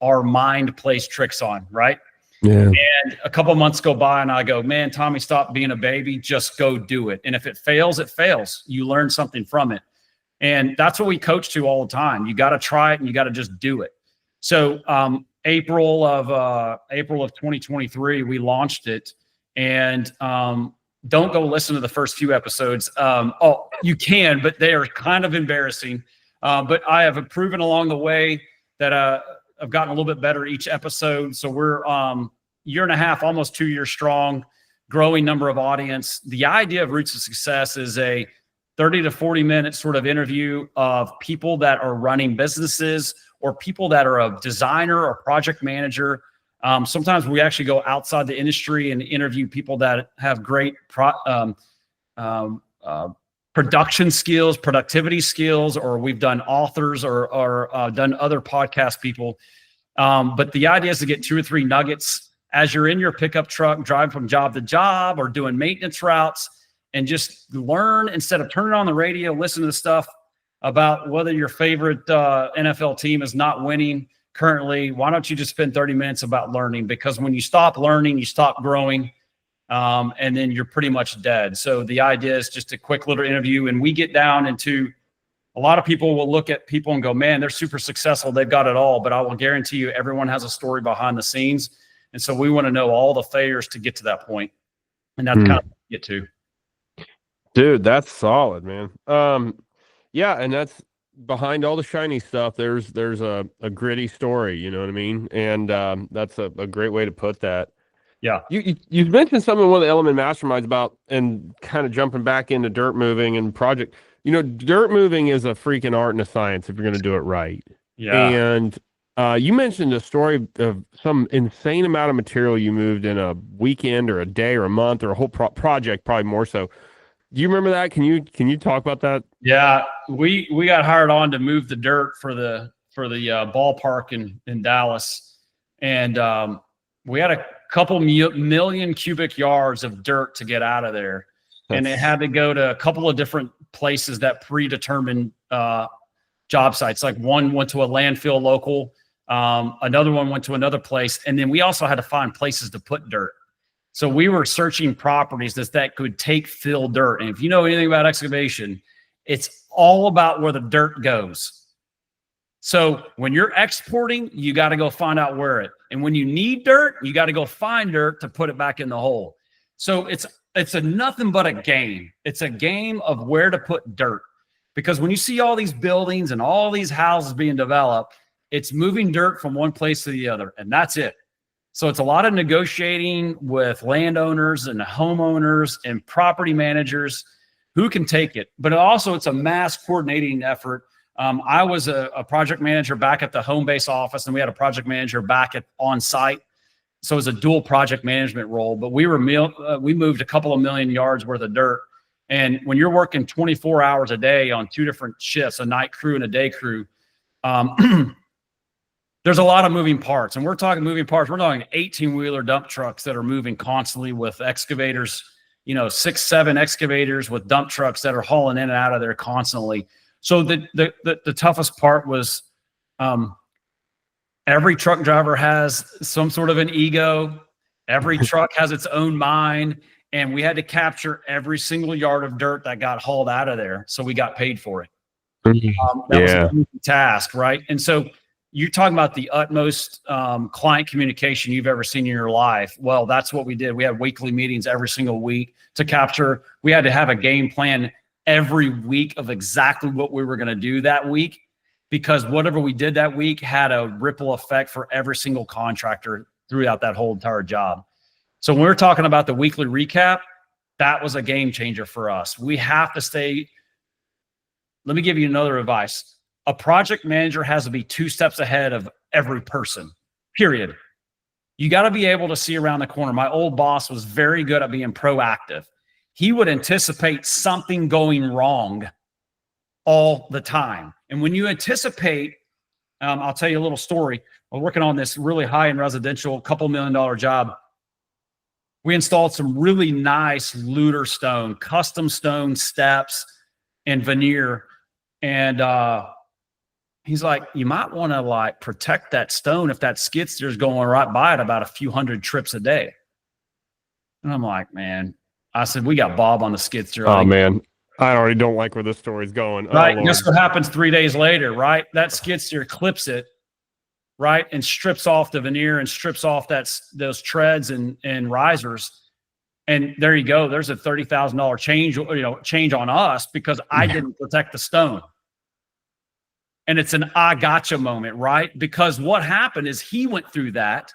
our mind plays tricks on, right? Yeah. And a couple months go by and I go, man, Tommy, stop being a baby. Just go do it. And if it fails, it fails. You learn something from it. And that's what we coach to all the time. You got to try it and you got to just do it. So April of 2023, we launched it. And don't go listen to the first few episodes. You can, but they are kind of embarrassing. But I have proven along the way that I've gotten a little bit better each episode. So we're year and a half, almost 2 years strong, growing number of audience. The idea of Roots of Success is a 30 to 40 minute sort of interview of people that are running businesses or people that are a designer or project manager. Sometimes we actually go outside the industry and interview people that have great production skills, productivity skills, or we've done authors or done other podcast people. But the idea is to get 2 or 3 nuggets as you're in your pickup truck, driving from job to job or doing maintenance routes, and just learn instead of turning on the radio, listen to stuff about whether your favorite NFL team is not winning currently. Why don't you just spend 30 minutes about learning? Because when you stop learning, you stop growing. And then you're pretty much dead. So the idea is just a quick little interview. And we get down into, a lot of people will look at people and go, man, they're super successful. They've got it all. But I will guarantee you, everyone has a story behind the scenes. And so we want to know all the failures to get to that point. And that's kind of what we get to. Dude, that's solid, man. Yeah. And that's behind all the shiny stuff. There's a gritty story, you know what I mean? And that's a great way to put that. Yeah. You mentioned something in one of the Element Masterminds about, and kind of jumping back into dirt moving and project. Dirt moving is a freaking art and a science if you're going to do it right. Yeah. And you mentioned a story of some insane amount of material you moved in a weekend or a day or a month or a whole project, probably more so. Do you remember that? Can you talk about that? Yeah, we got hired on to move the dirt for the ballpark in Dallas, and We had a couple million cubic yards of dirt to get out of there. And it had to go to a couple of different places that predetermined job sites. Like one went to a landfill local, another one went to another place. And then we also had to find places to put dirt. So we were searching properties that could take fill dirt. And if you know anything about excavation, it's all about where the dirt goes. So when you're exporting, you got to go find out where it. And when you need dirt, you got to go find dirt to put it back in the hole. So it's nothing but a game. It's a game of where to put dirt. Because when you see all these buildings and all these houses being developed, it's moving dirt from one place to the other, and that's it. So it's a lot of negotiating with landowners and homeowners and property managers who can take it. But also it's a mass coordinating effort. I was a project manager back at the home base office, and we had a project manager back on site. So it was a dual project management role, but we moved a couple of million yards worth of dirt. And when you're working 24 hours a day on two different shifts, a night crew and a day crew, there's a lot of moving parts. And we're talking moving parts. We're talking 18-wheeler dump trucks that are moving constantly with excavators, 6, 7 excavators with dump trucks that are hauling in and out of there constantly. So the toughest part was every truck driver has some sort of an ego. Every truck has its own mind. And we had to capture every single yard of dirt that got hauled out of there. So we got paid for it. That was a task, right? And so you're talking about the utmost client communication you've ever seen in your life. Well, that's what we did. We had weekly meetings every single week to capture. We had to have a game plan every week of exactly what we were going to do that week, because whatever we did that week had a ripple effect for every single contractor throughout that whole entire job. So when we're talking about the weekly recap, that was a game changer for us. We have to stay. Let me give you another advice. A project manager has to be 2 steps ahead of every person, period. You got to be able to see around the corner. My old boss was very good at being proactive. He would anticipate something going wrong all the time. And when you anticipate, I'll tell you a little story. We're working on this really high-end residential, $2 million job. We installed some really nice Luter stone, custom stone steps and veneer. And he's like, you might want to protect that stone if that skid steer is going right by it about a few hundred trips a day. And I'm like, man, I said, we got Bob on the skid steer. Oh, man. I already don't like where this story's going. Right. Oh, guess what happens 3 days later, right? That skid steer clips it, right? And strips off the veneer and strips off those treads and risers. And there you go. There's a $30,000 change on us because I didn't protect the stone. And it's an I gotcha moment, right? Because what happened is he went through that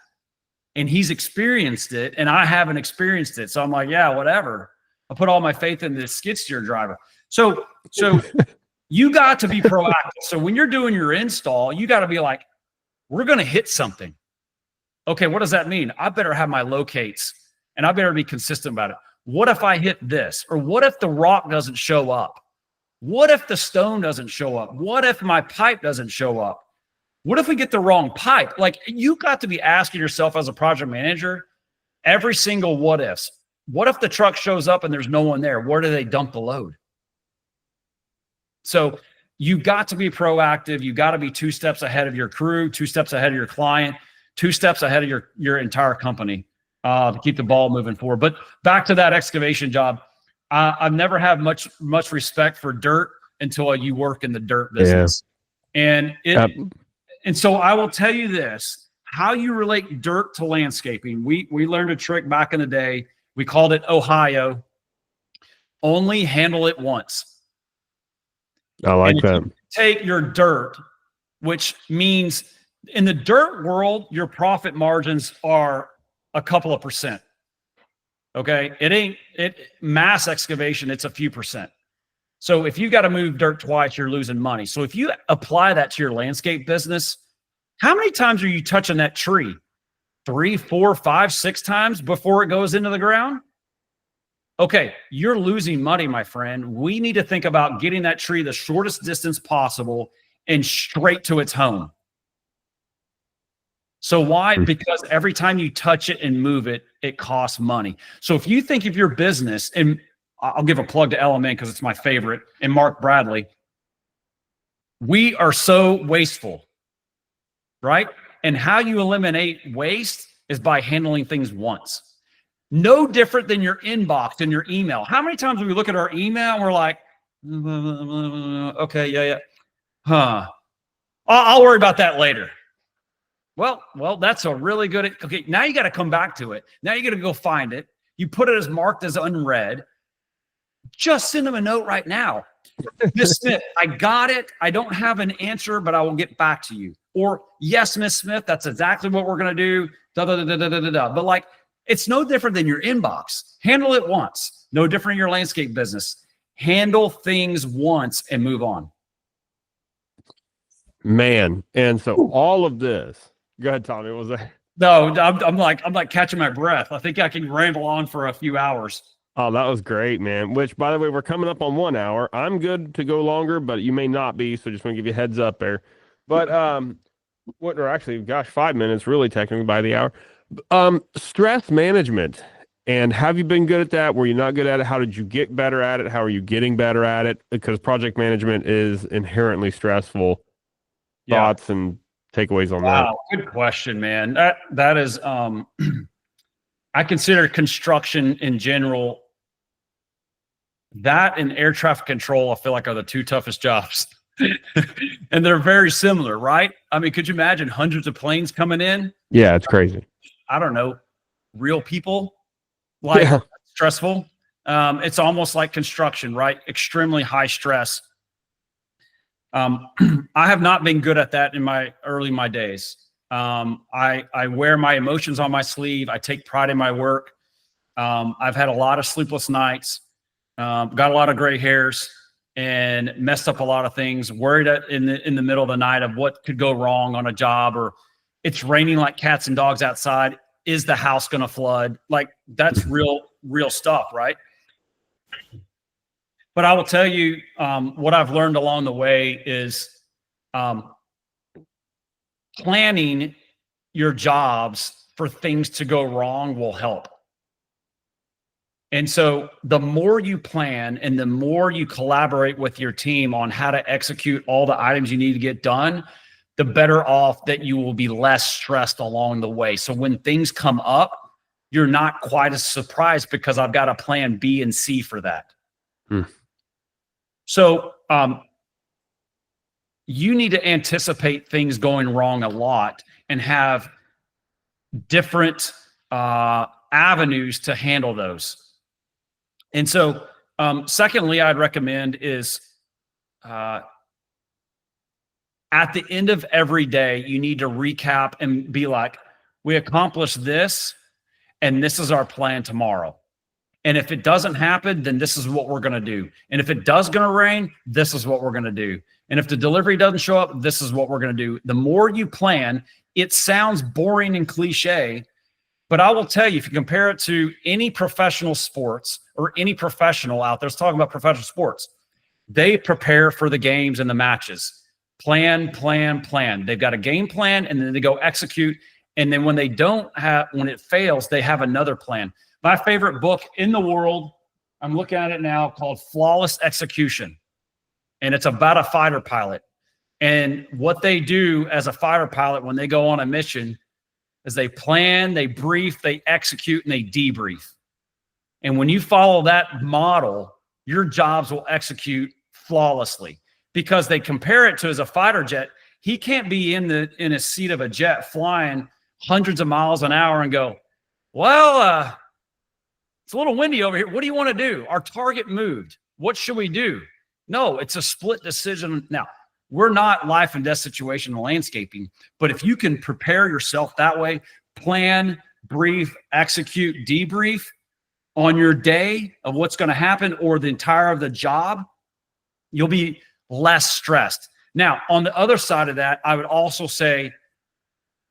and he's experienced it and I haven't experienced it. So I'm like, yeah, whatever. I put all my faith in this skid steer driver. So you got to be proactive. So when you're doing your install, you got to be like, we're going to hit something. Okay, what does that mean? I better have my locates and I better be consistent about it. What if I hit this? Or what if the rock doesn't show up? What if the stone doesn't show up? What if my pipe doesn't show up? What if we get the wrong pipe? Like, you got to be asking yourself as a project manager, every single what ifs. What if the truck shows up and there's no one there? Where do they dump the load? So you got to be proactive. You got to be 2 steps ahead of your crew, 2 steps ahead of your client, 2 steps ahead of your entire company to keep the ball moving forward. But back to that excavation job, I've never had much respect for dirt until you work in the dirt business. Yeah. And so I will tell you this, how you relate dirt to landscaping. We learned a trick back in the day. We called it Ohio. Only handle it once. I like that. Take your dirt, which means in the dirt world, your profit margins are a couple of percent. Okay. Mass excavation, it's a few percent. So if you got to move dirt twice, you're losing money. So if you apply that to your landscape business, how many times are you touching that tree? 3, 4, 5, 6 times before it goes into the ground? Okay, you're losing money, my friend. We need to think about getting that tree the shortest distance possible and straight to its home. So why? Because every time you touch it and move it, it costs money. So if you think of your business, and I'll give a plug to LMN because it's my favorite, and Mark Bradley, we are so wasteful, right? And how you eliminate waste is by handling things once. No different than your inbox and your email. How many times do we look at our email and we're like, okay, yeah, huh? I'll worry about that later. Well, that's a really good. Okay, now you got to come back to it. Now you got to go find it. You put it as marked as unread. Just send them a note right now. Miss Smith, I got it. I don't have an answer, but I will get back to you. Or yes, Miss Smith, that's exactly what we're going to do. But like, it's no different than your inbox. Handle it once. No different in your landscape business. Handle things once and move on. Man, and so all of this. Go ahead, Tommy. What was that? No, I'm like catching my breath. I think I can ramble on for a few hours. Oh, that was great, man. Which, by the way, we're coming up on 1 hour. I'm good to go longer, but you may not be. So just want to give you a heads up there. But or actually, gosh, 5 minutes, really technically by the hour. Stress management. And have you been good at that? Were you not good at it? How did you get better at it? How are you getting better at it? Because project management is inherently stressful. Yeah. Thoughts and takeaways on that? Good question, man. That is I consider construction in general, that and air traffic control, I feel like are the two toughest jobs. And they're very similar, right? I mean, could you imagine hundreds of planes coming in? Yeah, it's crazy. I don't know, real people, like stressful. It's almost like construction, right? Extremely high stress. I have not been good at that in my days. I wear my emotions on my sleeve. I take pride in my work. I've had a lot of sleepless nights, got a lot of gray hairs, and messed up a lot of things. Worried in the middle of the night of what could go wrong on a job, or it's raining like cats and dogs outside. Is the house going to flood? Like, that's real stuff, right? But I will tell you, what I've learned along the way is planning your jobs for things to go wrong will help. And so the more you plan and the more you collaborate with your team on how to execute all the items you need to get done, the better off that you will be less stressed along the way. So when things come up, you're not quite as surprised because I've got a plan B and C for that. So you need to anticipate things going wrong a lot and have different avenues to handle those. And so secondly, I'd recommend is at the end of every day, you need to recap and be like, we accomplished this, and this is our plan tomorrow. And if it doesn't happen, then this is what we're going to do. And if it does going to rain, this is what we're going to do. And if the delivery doesn't show up, this is what we're going to do. The more you plan, it sounds boring and cliche, but I will tell you, if you compare it to any professional sports or any professional out there, let's talk about professional sports. They prepare for the games and the matches. Plan. They've got a game plan, and then they go execute. And then when it fails, they have another plan. My favorite book in the world, I'm looking at it now, called Flawless Execution. And it's about a fighter pilot. And what they do as a fighter pilot when they go on a mission is they plan, they brief, they execute, and they debrief. And when you follow that model, your jobs will execute flawlessly, because they compare it to, as a fighter jet, he can't be in a seat of a jet flying hundreds of miles an hour and go, well, it's a little windy over here. What do you want to do? Our target moved. What should we do? No, it's a split decision. Now, we're not life and death situation in landscaping, but if you can prepare yourself that way, plan, brief, execute, debrief on your day of what's going to happen or the entire of the job, you'll be less stressed. Now, on the other side of that, I would also say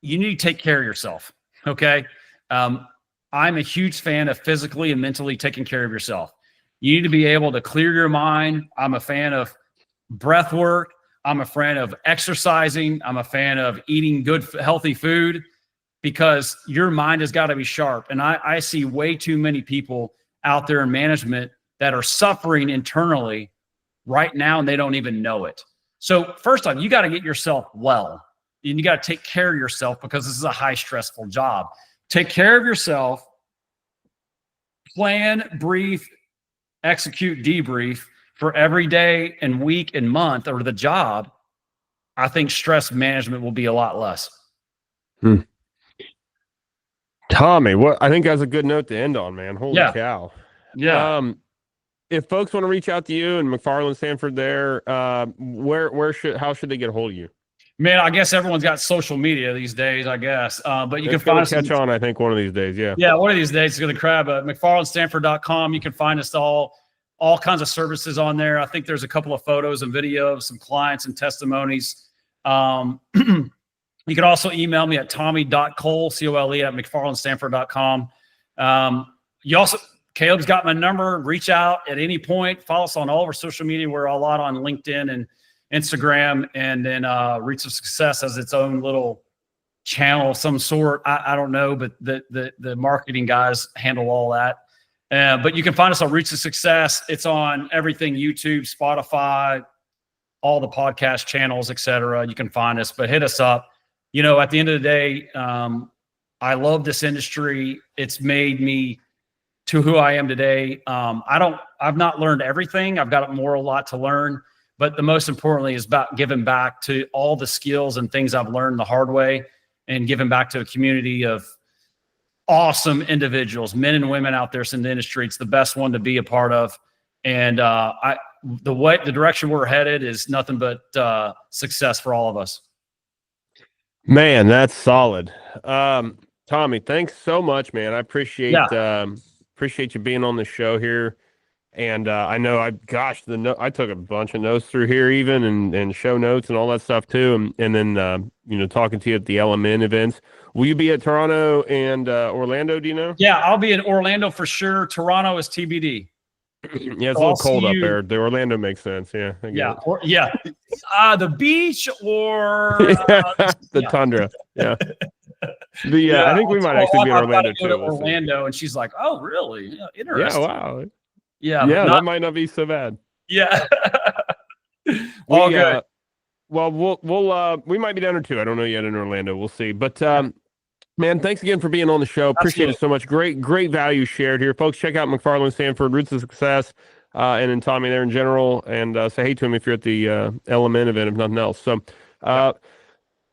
you need to take care of yourself. Okay. I'm a huge fan of physically and mentally taking care of yourself. You need to be able to clear your mind. I'm a fan of breath work. I'm a fan of exercising. I'm a fan of eating good, healthy food. because your mind has got to be sharp. And I see way too many people out there in management that are suffering internally right now, and they don't even know it. So first off, you got to get yourself well, and you got to take care of yourself, because this is a high stressful job. Take care of yourself, plan, brief, execute, debrief for every day and week and month or the job. I think stress management will be a lot less. Tommy, what I think that's a good note to end on, man. Holy cow. Yeah. If folks want to reach out to you and McFarland Sanford there, how should they get a hold of you? Man, I guess everyone's got social media these days, I guess. But you can find us. Catch on, I think, one of these days. Yeah. Yeah, one of these days it's going to crab at McFarlandStanford.com. You can find us all kinds of services on there. I think there's a couple of photos and video of some clients and testimonies. You can also email me at tommy.cole, C-O-L-E, at McFarlandStanford.com. Caleb's got my number. Reach out at any point. Follow us on all of our social media. We're a lot on LinkedIn and Instagram, and then Roots of Success has its own little channel of some sort. I don't know, but the marketing guys handle all that. But you can find us on Roots of Success. It's on everything: YouTube, Spotify, all the podcast channels, etc. You can find us, but hit us up. At the end of the day, I love this industry. It's made me to who I am today. I've not learned everything. I've got a lot to learn, but the most importantly is about giving back to all the skills and things I've learned the hard way, and giving back to a community of awesome individuals, men and women out there in the industry. It's the best one to be a part of. And the direction we're headed is nothing but success for all of us. Man, that's solid. Tommy, thanks so much, man. I appreciate you being on the show here. And I know I took a bunch of notes through here even, and show notes and all that stuff too. And then talking to you at the LMN events. Will you be at Toronto and Orlando, do you know? Yeah, I'll be in Orlando for sure. Toronto is TBD. Yeah, it's a little cold up there. The Orlando makes sense. Yeah. The beach or the tundra. Yeah. I think we might actually be in Orlando too. Orlando, and she's like, "Oh, really? Yeah, interesting." Yeah. Wow. Yeah. That might not be so bad. Yeah. All good. Well, we might be down there too. I don't know yet in Orlando. We'll see. But man, thanks again for being on the show. Appreciate it so much. Great value shared here. Folks, check out McFarland Sanford, Roots of Success, and then Tommy there in general. And say hey to him if you're at the LMN event, if nothing else. So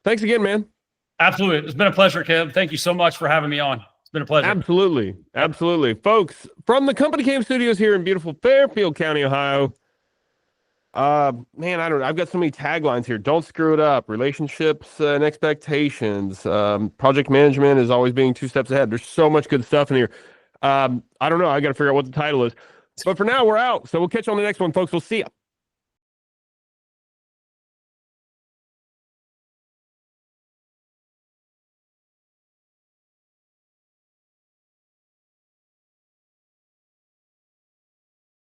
thanks again, man. Absolutely. It's been a pleasure, Kev. Thank you so much for having me on. It's been a pleasure. Absolutely. Folks, from the Company Cam Studios here in beautiful Fairfield County, Ohio. Man, I don't know. I've got so many taglines here. Don't screw it up. Relationships and expectations. Project management is always being 2 steps ahead. There's so much good stuff in here. I don't know. I got to figure out what the title is. But for now, we're out. So we'll catch you on the next one, folks. We'll see you.